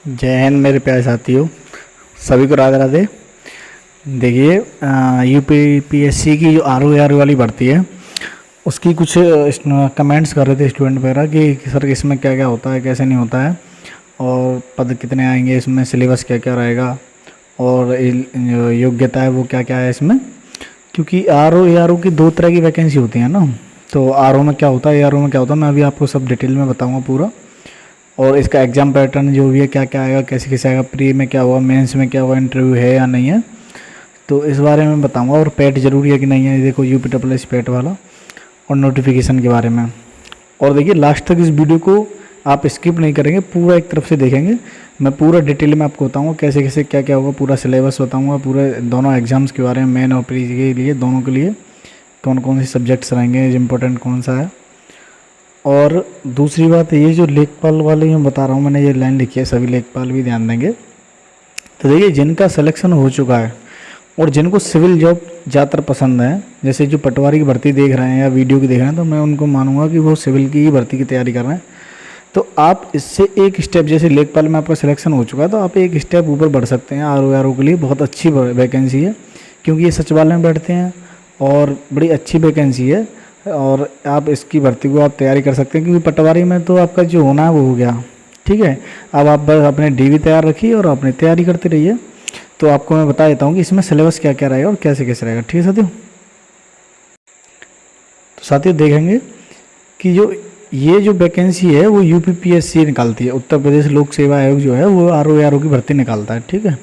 जय हिंद मेरे प्यारे साथियों, सभी को राधे राधे। देखिए, यूपीपीएससी की जो आर वाली भर्ती है उसकी कुछ कमेंट्स कर रहे थे स्टूडेंट वगैरह कि सर इसमें क्या क्या होता है, कैसे नहीं होता है, और पद कितने आएंगे, इसमें सिलेबस क्या क्या रहेगा, और जो योग्यता है वो क्या क्या है इसमें। क्योंकि आर ओ की दो तरह की वैकेंसी होती है ना। तो आर ओ में क्या होता है, में क्या होता है, मैं अभी आपको सब डिटेल में बताऊँगा पूरा। और इसका एग्ज़ाम पैटर्न जो भी है, क्या क्या आएगा, कैसे कैसे आएगा, प्री में क्या होगा, मेंस में क्या होगा, इंटरव्यू है या नहीं है, तो इस बारे में बताऊंगा। और पेट ज़रूरी है कि नहीं है, देखो यूपी पेट वाला, और नोटिफिकेशन के बारे में। और देखिए लास्ट तक इस वीडियो को आप स्किप नहीं करेंगे, पूरा एक तरफ से देखेंगे। मैं पूरा डिटेल में आपको बताऊंगा कैसे कैसे क्या क्या होगा, पूरा सिलेबस बताऊंगा, पूरे दोनों एग्ज़ाम्स के बारे में, मेन और प्री के लिए, दोनों के लिए कौन कौन से सब्जेक्ट्स रहेंगे, इम्पोर्टेंट कौन सा है। और दूसरी बात ये जो लेखपाल वाले मैं बता रहा हूँ, मैंने ये लाइन लिखी है, सभी लेखपाल भी ध्यान देंगे। तो देखिए, जिनका सिलेक्शन हो चुका है और जिनको सिविल जॉब ज़्यादातर पसंद है, जैसे जो पटवारी की भर्ती देख रहे हैं या वीडियो की देख रहे हैं, तो मैं उनको मानूंगा कि वो सिविल की ही भर्ती की तैयारी कर रहे हैं। तो आप इससे एक स्टेप, जैसे लेखपाल में आपका सिलेक्शन हो चुका है, तो आप एक स्टेप ऊपर बढ़ सकते हैं। आर ओ के लिए बहुत अच्छी वैकेंसी है, क्योंकि ये सचिवालय में बैठते हैं और बड़ी अच्छी वैकेंसी है। और आप इसकी भर्ती को आप तैयारी कर सकते हैं, क्योंकि पटवारी में तो आपका जो होना है वो हो गया, ठीक है। अब आप बस अपने डीवी तैयार रखिए और अपनी तैयारी करते रहिए। तो आपको मैं बता देता हूँ कि इसमें सिलेबस क्या क्या रहेगा और कैसे कैसे रहेगा, ठीक है साथियों। तो साथियों देखेंगे कि ये जो वैकेंसी है वो यूपीपीएससी निकालती है, उत्तर प्रदेश लोक सेवा आयोग जो है वो आर ओ की भर्ती निकालता है, ठीक है।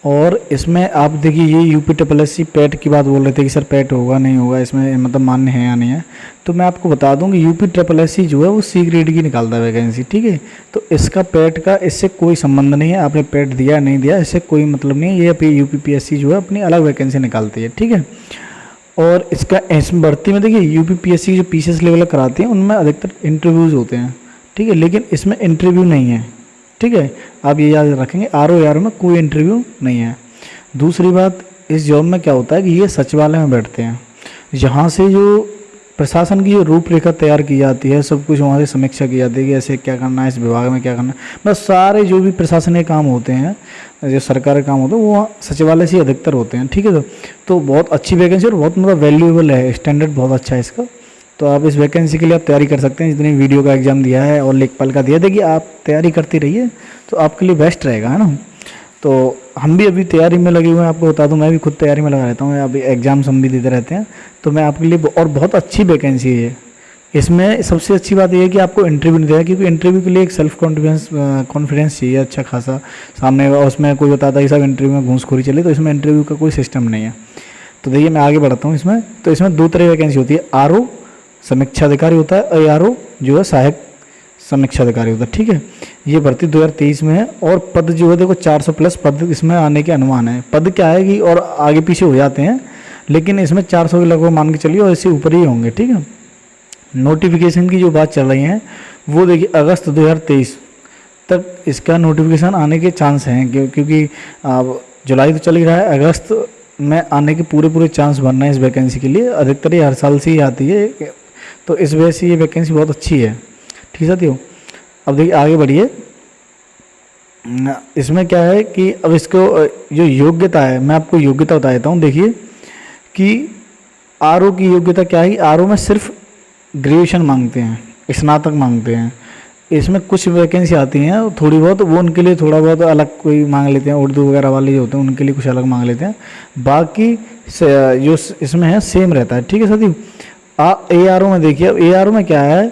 और इसमें आप देखिए, ये यूपीपीएससी पेट की बात बोल रहे थे कि सर पेट होगा नहीं होगा, इसमें मतलब मान्य है या नहीं है। तो मैं आपको बता दूं कि यूपीपीएससी जो है वो सी ग्रेड की निकालता है वैकेंसी, ठीक है। तो इसका पेट का इससे कोई संबंध नहीं है, आपने पेट दिया नहीं दिया इससे कोई मतलब नहीं है। ये यूपीपीएससी जो है अपनी अलग वैकेंसी निकालती है, ठीक है। और इसका इस भर्ती में देखिए, यूपीपीएससी जो पीसीएस लेवल कराती है उनमें अधिकतर इंटरव्यूज़ होते हैं, ठीक है, लेकिन इसमें इंटरव्यू नहीं है, ठीक है। आप ये याद रखेंगे, आर ओ में कोई इंटरव्यू नहीं है। दूसरी बात, इस जॉब में क्या होता है कि ये सचिवालय में बैठते हैं, यहाँ से जो प्रशासन की जो रूपरेखा तैयार की जाती है, सब कुछ वहाँ से समीक्षा की जाती है कि ऐसे क्या करना है, इस विभाग में क्या करना है, बस सारे जो भी प्रशासनिक काम होते हैं, जो सरकारी काम होते हैं, वो सचिवालय से अधिकतर होते हैं, ठीक है। तो बहुत अच्छी वैकेंसी और बहुत मतलब वैल्यूएबल है, स्टैंडर्ड बहुत अच्छा है इसका। तो आप इस वैकेंसी के लिए आप तैयारी कर सकते हैं, जितने वीडियो का एग्ज़ाम दिया है और लेखपाल का दिया, देखिए आप तैयारी करती रहिए तो आपके लिए बेस्ट रहेगा, है ना। तो हम भी अभी तैयारी में लगे हुए हैं, आपको बता दूं, मैं भी खुद तैयारी में लगा रहता हूँ, अभी एग्ज़ाम्स हम भी देते रहते हैं। तो मैं आपके लिए, और बहुत अच्छी वैकेंसी है ये। इसमें सबसे अच्छी बात यह है कि आपको इंटरव्यू नहीं देगा, क्योंकि इंटरव्यू के लिए एक सेल्फ कॉन्फिडेंस चाहिए अच्छा खासा सामने। और उसमें कोई बताता है कि सब इंटरव्यू में घूसखोरी चले, तो इसमें इंटरव्यू का कोई सिस्टम नहीं है। तो देखिए मैं आगे बढ़ता हूँ इसमें। तो इसमें दो तरह की वैकेंसी होती है, आर ओ समीक्षा अधिकारी होता है, आर ओ जो है सहायक समीक्षा अधिकारी होता है, ठीक है। ये भर्ती 2023 में है, और पद जो है देखो 400 प्लस पद इसमें आने के अनुमान है। पद क्या है कि और आगे पीछे हो जाते हैं, लेकिन इसमें 400 के लगभग मान के चलिए, और इससे ऊपर ही होंगे, ठीक है। नोटिफिकेशन की जो बात चल रही है वो देखिए अगस्त 2023 तक इसका नोटिफिकेशन आने के चांस हैं, क्योंकि अब जुलाई तो चल ही रहा है, अगस्त में आने के पूरे पूरे चांस बन रहे हैं इस वैकेंसी के लिए। अधिकतर ये हर साल से ही आती है, तो इस वजह से ये वैकेंसी बहुत अच्छी है, ठीक है साथियों। अब देखिए आगे बढ़िए, इसमें क्या है कि अब इसको जो योग्यता है, मैं आपको योग्यता बता देता हूँ। देखिए कि आर ओ की योग्यता क्या है कि आर ओ में सिर्फ ग्रेजुएशन मांगते हैं, स्नातक मांगते हैं। इसमें कुछ वैकेंसी आती हैं थोड़ी बहुत, वो उनके लिए थोड़ा बहुत अलग कोई मांग लेते हैं, उर्दू वगैरह वाले जो होते हैं उनके लिए कुछ अलग मांग लेते हैं। बाकी जो इसमें है सेम रहता है, ठीक है साथियों। ए आर ओ में देखिए, अब ए आर ओ में क्या है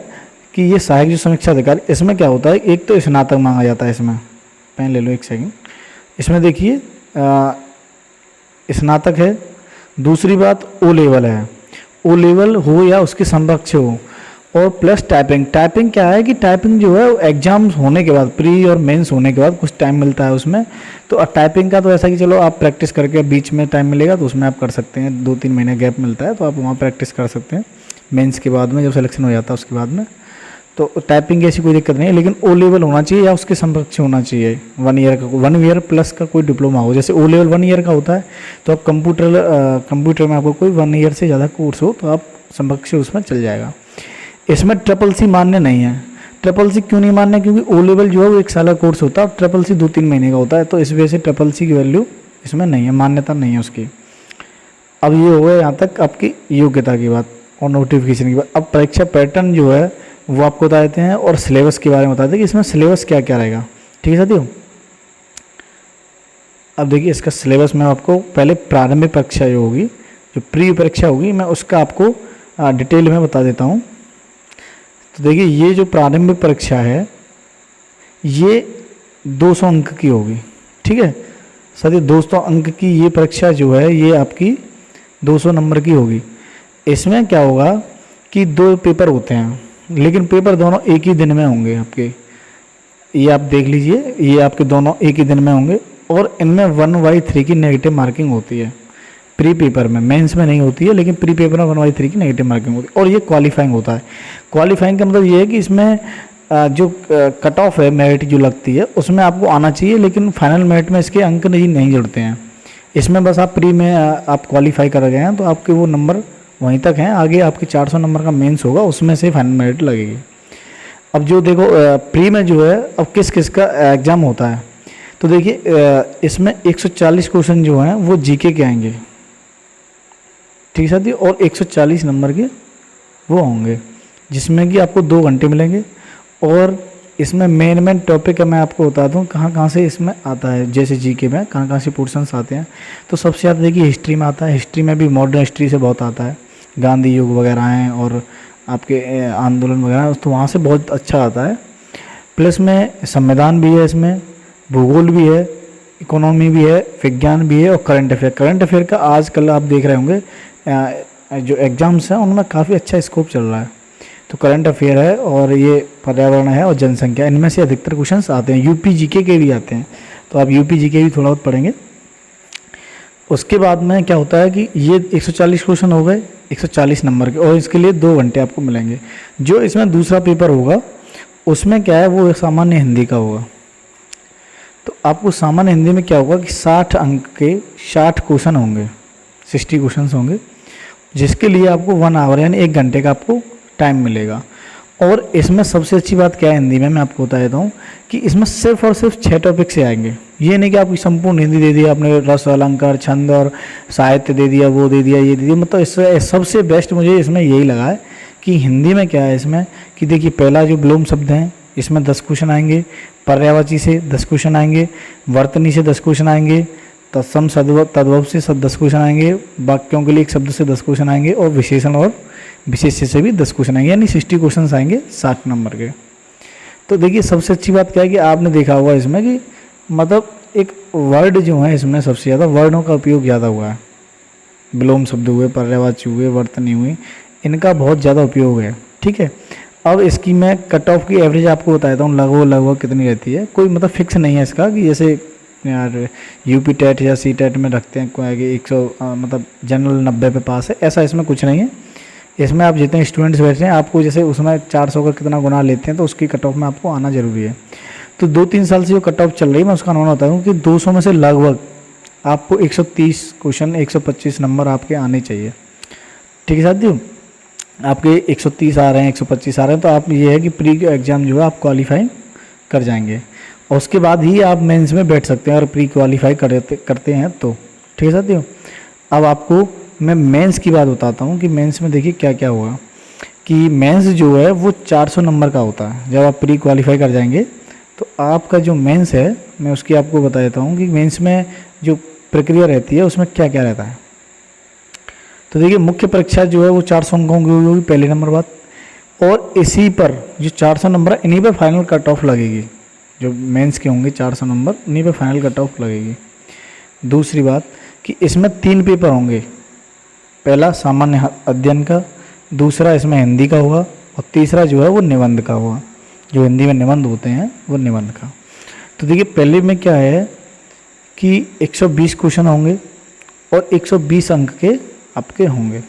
कि ये सहायक जो समीक्षा अधिकारी, इसमें क्या होता है, एक तो स्नातक मांगा जाता है इसमें, पेन ले लो एक सेकंड। इसमें देखिए स्नातक है। दूसरी बात ओ लेवल है, ओ लेवल हो या उसके समकक्ष हो, और प्लस टाइपिंग। टाइपिंग क्या है कि टाइपिंग जो है एग्जाम्स होने के बाद, प्री और मेंस होने के बाद कुछ टाइम मिलता है उसमें। तो टाइपिंग का तो ऐसा कि चलो आप प्रैक्टिस करके बीच में टाइम मिलेगा तो उसमें आप कर सकते हैं, 2-3 महीने गैप मिलता है तो आप वहाँ प्रैक्टिस कर सकते हैं मेंस के बाद में, जब सिलेक्शन हो जाता है उसके बाद में। तो टाइपिंग की ऐसी कोई दिक्कत नहीं है, लेकिन ओ लेवल होना चाहिए या उसके समकक्ष होना चाहिए। 1 ईयर का, 1 ईयर प्लस का कोई डिप्लोमा हो, जैसे ओ लेवल 1 ईयर का होता है, तो आप कंप्यूटर में आपको कोई 1 ईयर से ज़्यादा कोर्स हो तो आप समकक्ष उसमें चल जाएगा। इसमें ट्रिपल सी मान्य नहीं है। ट्रिपल सी क्यों नहीं मानना है, क्योंकि ओ लेवल जो है वो 1 साल का कोर्स होता है और ट्रिपल सी 2-3 महीने का होता है, तो इस वजह से ट्रिपल सी की वैल्यू इसमें नहीं है, मान्यता नहीं है उसकी। अब ये हो गया यहाँ तक आपकी योग्यता की बात और नोटिफिकेशन की बात। अब परीक्षा पैटर्न जो है वो आपको बता देते हैं और सिलेबस के बारे में बता देते हैं कि इसमें सिलेबस क्या क्या रहेगा। ठीक है साथियों, अब देखिए इसका सिलेबस में आपको पहले प्रारंभिक परीक्षा जो होगी, जो प्री परीक्षा होगी, मैं उसका आपको डिटेल में बता देता हूँ। तो देखिए ये जो प्रारंभिक परीक्षा है ये 200 अंक की होगी। ठीक है साथियों, 200 अंक की ये परीक्षा जो है ये आपकी 200 नंबर की होगी। इसमें क्या होगा कि 2 पेपर होते हैं, लेकिन पेपर दोनों एक ही दिन में होंगे आपके। ये आप देख लीजिए, ये आपके दोनों एक ही दिन में होंगे और इनमें 1/3 की नेगेटिव मार्किंग होती है प्री पेपर में, मेंस में नहीं होती है, लेकिन प्री पेपर में 1/3 की नेगेटिव मार्किंग होती है और ये क्वालिफाइंग होता है। क्वालिफाइंग का मतलब ये है कि इसमें जो कट ऑफ है मेरिट जो लगती है उसमें आपको आना चाहिए, लेकिन फाइनल मेरिट में इसके अंक नहीं जुड़ते हैं। इसमें बस आप प्री में आप क्वालिफाई कर गए हैं तो आपके वो नंबर वहीं तक हैं, आगे आपके 400 नंबर का मेंस होगा, उसमें से फाइनल मेरिट लगेगी। अब जो देखो प्री में जो है अब किस किस का एग्ज़ाम होता है, तो देखिए इसमें 140 क्वेश्चन जो हैं वो जीके के आएंगे। ठीक है साथी, और 140 नंबर के वो होंगे जिसमें कि आपको 2 घंटे मिलेंगे। और इसमें मेन टॉपिक है, मैं आपको बता दूं कहाँ कहाँ से इसमें आता है, जैसे जीके में कहाँ कहाँ से पोर्शंस आते हैं। तो सबसे ज़्यादा देखिए हिस्ट्री में आता है, हिस्ट्री में भी मॉडर्न हिस्ट्री से बहुत आता है, गांधी युग वगैरह हैं और आपके आंदोलन वगैरह, तो वहाँ से बहुत अच्छा आता है। प्लस में संविधान भी है, इसमें भूगोल भी है, इकोनॉमी भी है, विज्ञान भी है और करंट अफेयर। करंट अफेयर का आजकल आप देख रहे होंगे जो एग्ज़ाम्स हैं उनमें काफ़ी अच्छा स्कोप चल रहा है। तो करंट अफेयर है और ये पर्यावरण है और जनसंख्या, इनमें से अधिकतर क्वेश्चंस आते हैं। यूपी जीके के भी आते हैं, तो आप यूपी जीके भी थोड़ा बहुत पढ़ेंगे। उसके बाद में क्या होता है कि ये 140 क्वेश्चन हो गए 140 नंबर के, और इसके लिए 2 घंटे आपको मिलेंगे। जो इसमें दूसरा पेपर होगा उसमें क्या है वो सामान्य हिंदी का होगा। तो आपको सामान्य हिंदी में क्या होगा कि 60 अंक के 60 क्वेश्चन होंगे, 60 क्वेश्चन होंगे, जिसके लिए आपको 1 आवर यानी 1 घंटे का आपको टाइम मिलेगा। और इसमें सबसे अच्छी बात क्या है हिंदी में, मैं आपको बता देता हूँ कि इसमें सिर्फ और सिर्फ 6 टॉपिक से आएंगे। ये नहीं कि आपकी संपूर्ण हिंदी दे दिया आपने, रस अलंकार छंद और साहित्य दे दिया, वो दे दिया, ये दे दिया। मतलब इससे सबसे बेस्ट मुझे इसमें यही लगा है कि हिंदी में क्या है इसमें कि देखिए पहला जो विलोम शब्द हैं इसमें 10 क्वेश्चन आएंगे, पर्यायवाची से 10 क्वेश्चन आएंगे, वर्तनी से 10 क्वेश्चन आएंगे, तत्सम तद्भव से 10 क्वेश्चन आएंगे, वाक्यों के लिए एक शब्द से 10 क्वेश्चन आएंगे और विशेषण और विशेष्य से भी 10 क्वेश्चन आएंगे, यानी 60 क्वेश्चन आएंगे 60 नंबर के। तो देखिए सबसे अच्छी बात क्या है कि आपने देखा होगा इसमें कि मतलब एक वर्ड जो है इसमें सबसे ज़्यादा वर्डों का उपयोग ज़्यादा हुआ है। विलोम शब्द हुए, पर्यायवाची हुए, वर्तनी हुई, इनका बहुत ज़्यादा उपयोग है। ठीक है, अब इसकी मैं कट ऑफ की एवरेज आपको बताता हूँ लगभग कितनी रहती है। कोई मतलब फिक्स नहीं है इसका कि जैसे यार यूपी टेट या सी टेट में रखते हैं कि 100 मतलब जनरल 90 पे पास है, ऐसा इसमें कुछ नहीं है। इसमें आप जितने स्टूडेंट्स बैठे हैं आपको जैसे उसमें 400 का कितना गुना लेते हैं तो उसकी कट ऑफ में आपको आना जरूरी है। तो 2-3 साल से जो कट ऑफ चल रही है मैं उसका अनुमान बताता हूँ कि 200 में से लगभग आपको 130 क्वेश्चन 125 नंबर आपके आने चाहिए। ठीक है साथियों, आपके 130 आ रहे हैं 125 आ रहे हैं तो आप ये है कि प्री एग्ज़ाम जो है आप क्वालिफाई कर जाएंगे और उसके बाद ही आप मेंस में बैठ सकते हैं अगर प्री क्वालिफाई करते हैं तो। ठीक है साथियों, अब आपको मैं मेंस की बात बताता हूँ कि मेंस में देखिए क्या क्या होगा कि मेंस जो है वो 400 नंबर का होता है। जब आप प्री क्वालिफाई कर जाएंगे तो आपका जो मेंस है मैं उसकी आपको बता देता हूँ कि मेंस में जो प्रक्रिया रहती है उसमें क्या क्या रहता है। तो देखिए मुख्य परीक्षा जो है वो 400 अंकों की होगी पहली नंबर बात, और इसी पर जो 400 नंबर है इन्हीं पर फाइनल कट ऑफ लगेगी। जो मेंस के होंगे 400 नंबर इन्हीं पर फाइनल कट ऑफ लगेगी। दूसरी बात कि इसमें 3 पेपर होंगे, पहला सामान्य अध्ययन का, दूसरा इसमें हिंदी का होगा और तीसरा जो है वो निबंध का होगा, जो हिंदी में निबंध होते हैं वो निबंध का। तो देखिए पहले में क्या है कि 120 क्वेश्चन होंगे और 120 अंक के आपके होंगे।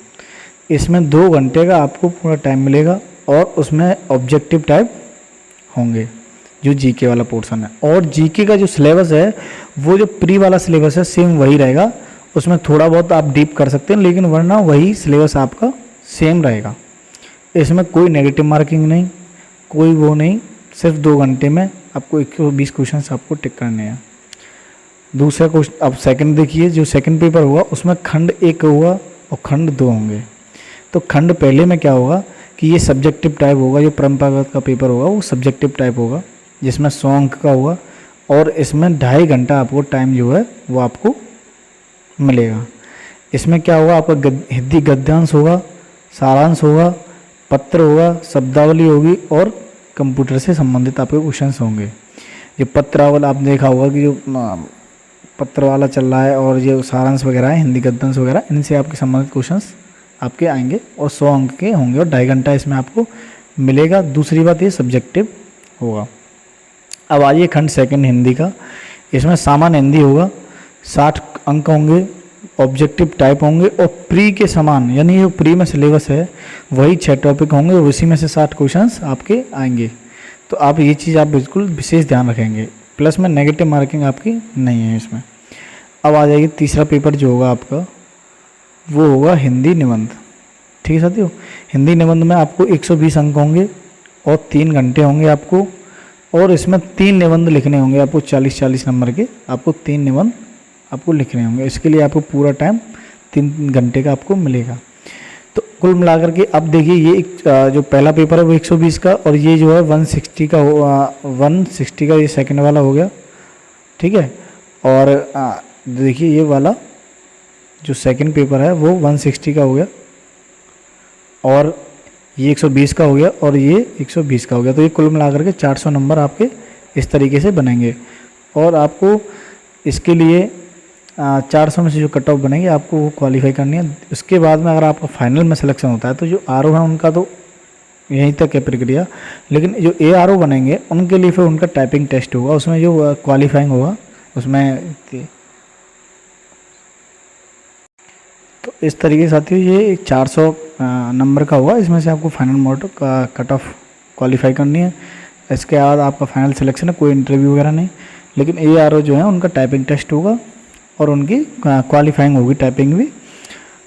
इसमें 2 घंटे का आपको पूरा टाइम मिलेगा और उसमें ऑब्जेक्टिव टाइप होंगे जो जीके वाला पोर्शन है। और जीके का जो सिलेबस है वो जो प्री वाला सिलेबस है सेम वही रहेगा, उसमें थोड़ा बहुत आप डीप कर सकते हैं लेकिन वरना वही सिलेबस आपका सेम रहेगा। इसमें कोई नेगेटिव मार्किंग नहीं, कोई वो नहीं, सिर्फ 2 घंटे में आपको 120 क्वेश्चन आपको टिक करने हैं। दूसरा क्वेश्चन, अब सेकंड देखिए, जो सेकंड पेपर होगा उसमें खंड 1 होगा और खंड 2 होंगे। तो खंड पहले में क्या होगा कि ये सब्जेक्टिव टाइप होगा, जो परंपरागत का पेपर होगा वो सब्जेक्टिव टाइप होगा, जिसमें 100 अंक का होगा और इसमें 2.5 घंटा आपको टाइम जो है वो आपको मिलेगा। इसमें क्या होगा, आपका हिंदी गद्यांश होगा, सारांश होगा, पत्र होगा, शब्दावली होगी और कंप्यूटर से संबंधित आपके क्वेश्चंस होंगे। ये पत्रावली आप देखा होगा कि जो पत्र वाला चल रहा है और ये सारांश वगैरह है, हिंदी गद्यांश वगैरह, इनसे आपके संबंधित क्वेश्चंस आपके आएंगे और 100 अंक के होंगे और 2.5 घंटा इसमें आपको मिलेगा। दूसरी बात ये सब्जेक्टिव होगा। अब आइए खंड सेकंड हिंदी का। इसमें सामान्य हिंदी होगा, 60 अंक होंगे, ऑब्जेक्टिव टाइप होंगे और प्री के समान, यानी जो प्री में सिलेबस है वही 6 टॉपिक होंगे, उसी में से 60 क्वेश्चंस आपके आएंगे। तो आप ये चीज़ आप बिल्कुल विशेष ध्यान रखेंगे। प्लस में नेगेटिव मार्किंग आपकी नहीं है इसमें। अब आ जाएगी तीसरा पेपर जो होगा आपका, वो होगा हिंदी निबंध। ठीक है साथियों, हिंदी निबंध में आपको 120 अंक होंगे और 3 घंटे होंगे आपको, और इसमें 3 निबंध लिखने होंगे आपको, 40-40 नंबर के आपको 3 निबंध आपको लिखने होंगे। इसके लिए आपको पूरा टाइम 3 घंटे का आपको मिलेगा। तो कुल मिलाकर के अब देखिए, ये जो पहला पेपर है वो 120 का और ये जो है 160 का 160 का ये सेकंड वाला हो गया। ठीक है, और देखिए ये वाला जो सेकंड पेपर है वो 160 का हो गया और ये 120 का हो गया और ये 120 का हो गया। तो ये कुल मिलाकर के 400 नंबर आपके इस तरीके से बनेंगे और आपको इसके लिए 400 में से जो कट ऑफ बनेंगे आपको वो क्वालिफाई करनी है। उसके बाद में अगर आपका फाइनल में सिलेक्शन होता है तो जो आर है उनका तो यहीं तक है प्रक्रिया, लेकिन जो ARO बनेंगे उनके लिए फिर उनका टाइपिंग टेस्ट होगा, उसमें जो क्वालिफाइंग होगा उसमें। तो इस तरीके से साथियों ये 400 नंबर का होगा, इसमें से आपको फाइनल मोड का कट ऑफ क्वालिफाई करनी है। इसके बाद आपका फाइनल सिलेक्शन है, कोई इंटरव्यू वगैरह नहीं, लेकिन ARO जो है उनका टाइपिंग टेस्ट होगा और उनकी क्वालिफाइंग होगी, टाइपिंग भी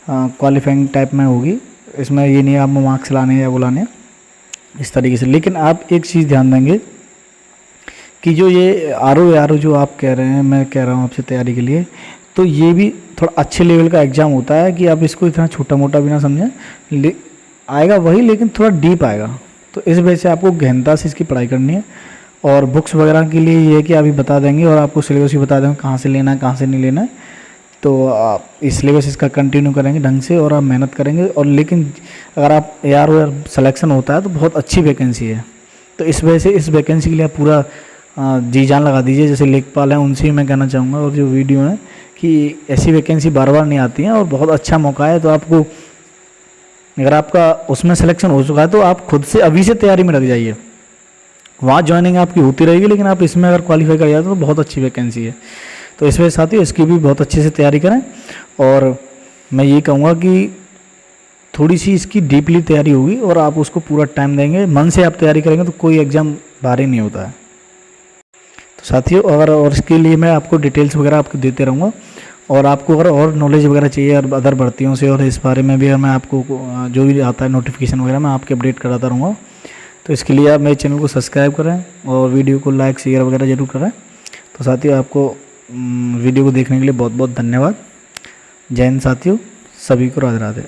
क्वालिफाइंग टाइप में होगी। इसमें ये नहीं आप मार्क्स लाने या बुलाने इस तरीके से। लेकिन आप एक चीज़ ध्यान देंगे कि जो ये ARO जो आप कह रहे हैं, मैं कह रहा हूँ आपसे तैयारी के लिए, तो ये भी थोड़ा अच्छे लेवल का एग्ज़ाम होता है कि आप इसको इतना छोटा मोटा भी ना समझें, आएगा वही लेकिन थोड़ा डीप आएगा। तो इस वजह से आपको गहनता से इसकी पढ़ाई करनी है। और बुक्स वगैरह के लिए ये है कि अभी बता देंगे और आपको सिलेबस भी बता देंगे कहाँ से लेना है कहाँ से नहीं लेना है। तो आप इस सिलेबस इसका कंटिन्यू करेंगे ढंग से और आप मेहनत करेंगे। और लेकिन अगर आप ARO सिलेक्शन होता है तो बहुत अच्छी वैकेंसी है, तो इस वजह से इस वैकेंसी के लिए आप पूरा जी जान लगा दीजिए। जैसे लेखपाल हैं उनसे मैं कहना चाहूँगा, और जो वीडियो है कि ऐसी वैकेंसी बार बार नहीं आती हैं और बहुत अच्छा मौका है। तो आपको अगर आपका उसमें सिलेक्शन हो चुका है तो आप खुद से अभी से तैयारी में लग जाइए, वहाँ ज्वाइनिंग आपकी होती रहेगी, लेकिन आप इसमें अगर क्वालिफाई कर जाते हो तो बहुत अच्छी वैकेंसी है। तो इस वजह से साथियों इसकी भी बहुत अच्छे से तैयारी करें। और मैं ये कहूँगा कि थोड़ी सी इसकी डीपली तैयारी होगी और आप उसको पूरा टाइम देंगे, मन से आप तैयारी करेंगे तो कोई एग्ज़ाम भारी नहीं होता है। तो साथियों अगर और इसके लिए मैं आपको डिटेल्स वगैरह आपको देते रहूँगा, और आपको अगर और नॉलेज वगैरह चाहिए और अदर भर्तियों से और इस बारे में भी मैं आपको जो भी आता है नोटिफिकेशन वगैरह मैं आपके अपडेट कराता रहूँगा। तो इसके लिए आप मेरे चैनल को सब्सक्राइब करें और वीडियो को लाइक शेयर वगैरह जरूर करें। तो साथियों आपको वीडियो को देखने के लिए बहुत बहुत धन्यवाद। जय हिंद साथियों, सभी को राधे राधे।